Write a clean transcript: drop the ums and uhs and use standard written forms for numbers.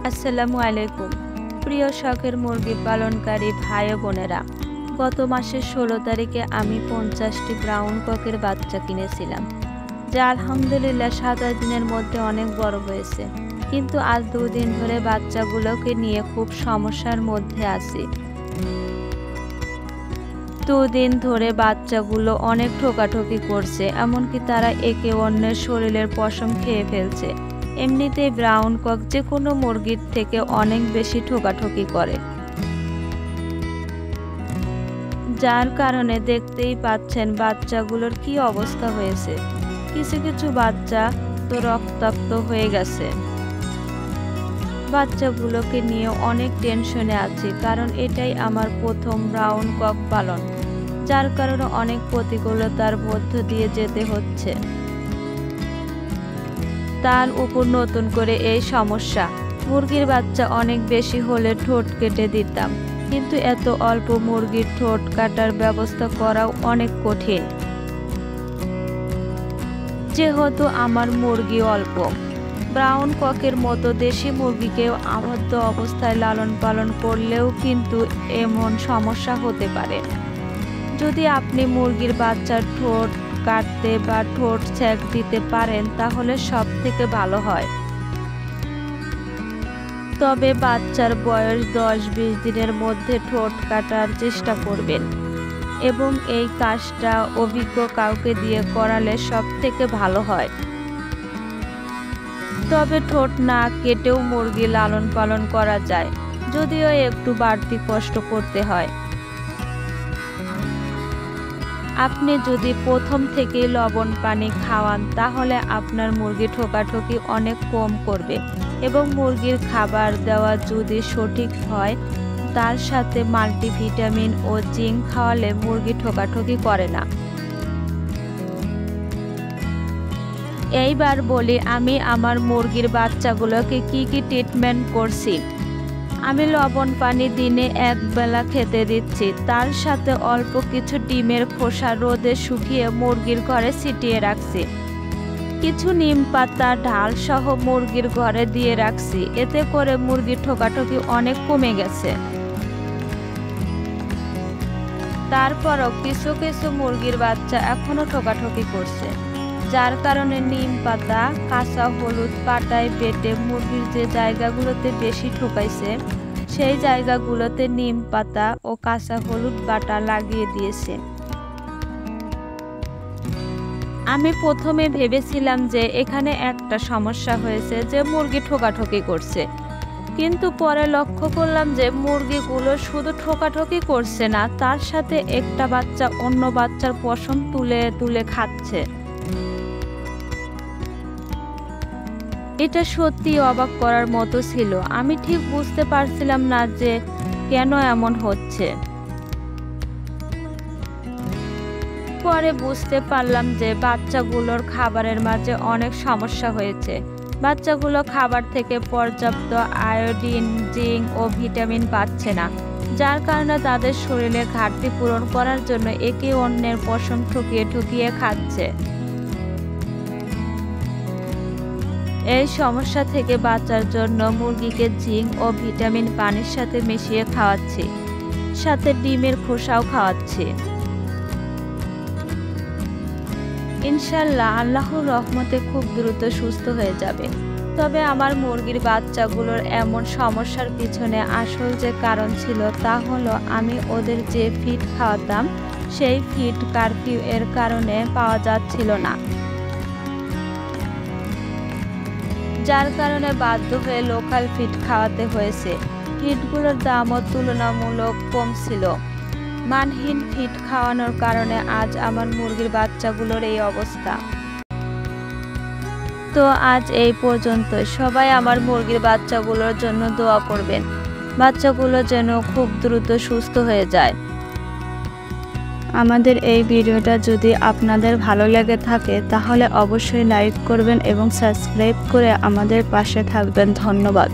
আসসালামু আলাইকুম। প্রিয় শখের মুরগি পালনকারী ভাই ও বোনেরা, গত মাসের 16 তারিখে আমি 50টি ব্রাউন ককের বাচ্চা কিনেছিলাম, যা আলহামদুলিল্লাহ 27 দিনের মধ্যে অনেক বড় হয়েছে। কিন্তু আজ 2 দিন ধরে বাচ্চাগুলোকে নিয়ে খুব সমস্যার মধ্যে আছি। 2 দিন ধরে বাচ্চাগুলো অনেক ঠোকাঠুকি করছে, এমনকি তারা একে অন্যের শরীরের পশম খেয়ে ফেলছে। এমনিতেই ব্রাউন কক যে কোনো মুরগির থেকে অনেক বেশি ঠোকাঠুকি করে, যার কারণে দেখতেই পাচ্ছেন বাচ্চাগুলোর কি অবস্থা হয়েছে। কিছু কিছু বাচ্চা তো রক্তাক্ত হয়ে গেছে। বাচ্চাগুলোকে নিয়ে অনেক টেনশনে আছি, কারণ এটাই আমার প্রথম ব্রাউন কক পালন, যার কারণে অনেক প্রতিকূলতার মধ্য দিয়ে যেতে হচ্ছে। তার উপর নতুন করে এই সমস্যা। মুরগির বাচ্চা অনেক বেশি হলে ঠোঁট কেটে দিতাম, কিন্তু এত অল্প মুরগির ঠোঁট কাটার ব্যবস্থা করাও অনেক কঠিন, যেহেতু আমার মুরগি অল্প। ব্রাউন ককের মতো দেশি মুরগিকেও আবদ্ধ অবস্থায় লালন পালন করলেও কিন্তু এমন সমস্যা হতে পারে। যদি আপনি মুরগির বাচ্চার ঠোঁট কাটতে বা ঠোঁট ছেঁক দিতে পারেন তাহলে সব থেকে ভালো হয়। তবে বাচ্চার বয়স 10-20 দিনের মধ্যে ঠোঁট কাটার চেষ্টা করবেন, এবং এই কাজটা অভিজ্ঞ কাউকে দিয়ে করালে সব থেকে ভালো হয়। তবে ঠোঁট না কেটেও মুরগি লালন পালন করা যায়, যদিও একটু বাড়তি কষ্ট করতে হয়। আপনি যদি প্রথম থেকেই লবণ পানি খাওয়ান তাহলে আপনার মুরগি ঠোকাঠুকি অনেক কম করবে, এবং মুরগির খাবার দেওয়া যদি সঠিক হয় তার সাথে মাল্টিভিটামিন ও জিঙ্ক খাওয়ালে মুরগি ঠোকাঠুকি করে না। এইবার বলি আমি আমার মুরগির বাচ্চাগুলোকে কি ট্রিটমেন্ট করছি। আমি লবণ পানি দিনে 1 বেলা খেতে দিচ্ছি, তার সাথে অল্প কিছু ডিমের খোসা রোদে শুকিয়ে মুরগির ঘরে ছিটিয়ে রাখছি। কিছু নিম পাতা ঢাল সহ মুরগির ঘরে দিয়ে রাখছি, এতে করে মুরগির ঠোকাঠুকি অনেক কমে গেছে। তারপরও কিছু কিছু মুরগির বাচ্চা এখনো ঠোকাঠুকি করছে, যার কারণে নিম পাতা কাঁচা হলুদ পাটায় বেটে মুরগির যে জায়গাগুলোতে বেশি ঠোকাইছে সেই জায়গাগুলোতে নিম পাতা ও কাঁচা হলুদ বাটা লাগিয়ে দিয়েছে। আমি প্রথমে ভেবেছিলাম যে এখানে একটা সমস্যা হয়েছে যে মুরগি ঠোকাঠুকি করছে, কিন্তু পরে লক্ষ্য করলাম যে মুরগিগুলো শুধু ঠোকাঠুকি করছে না, তার সাথে একটা বাচ্চা অন্য বাচ্চার পশম তুলে তুলে খাচ্ছে। এটা সত্যি অবাক করার মতো ছিল। আমি ঠিক বুঝতে পারছিলাম না যে কেন এমন হচ্ছে। পরে বুঝতে পারলাম যে বাচ্চাগুলোর খাবারের মাঝে অনেক সমস্যা হয়েছে। বাচ্চাগুলো খাবার থেকে পর্যাপ্ত আয়োডিন, জিঙ্ক ও ভিটামিন পাচ্ছে না, যার কারণে তাদের শরীরে ঘাটতি পূরণ করার জন্য একে অন্যের পশম ঠুকিয়ে ঠুকিয়ে খাচ্ছে। এই সমস্যা থেকে বাঁচার জন্য মুরগিকে জিঙ্ক ও ভিটামিন পানির সাথে মিশিয়ে খাওয়াচ্ছি, সাথে ডিমের খোসাও খাওয়াচ্ছি। ইনশাল্লাহ আল্লাহর রহমতে খুব দ্রুত সুস্থ হয়ে যাবে। তবে আমার মুরগির বাচ্চাগুলোর এমন সমস্যার পিছনে আসল যে কারণ ছিল তা হলো আমি ওদের যে ফিড খাওয়াতাম সেই ফিড কারফিউ এর কারণে পাওয়া যাচ্ছিল না, যার কারণে বাধ্য হয়ে লোকাল ফিড খাওয়াতে হয়েছে। ফিডগুলোর দামও তুলনামূলক কম ছিল। মানহীন ফিড খাওয়ানোর কারণে আজ আমার মুরগির বাচ্চাগুলোর এই অবস্থা। তো আজ এই পর্যন্ত। সবাই আমার মুরগির বাচ্চাগুলোর জন্য দোয়া করবেন, বাচ্চাগুলো যেন খুব দ্রুত সুস্থ হয়ে যায়। আমাদের এই ভিডিওটা যদি আপনাদের ভালো লেগে থাকে তাহলে অবশ্যই লাইক করবেন এবং সাবস্ক্রাইব করে আমাদের পাশে থাকবেন। ধন্যবাদ।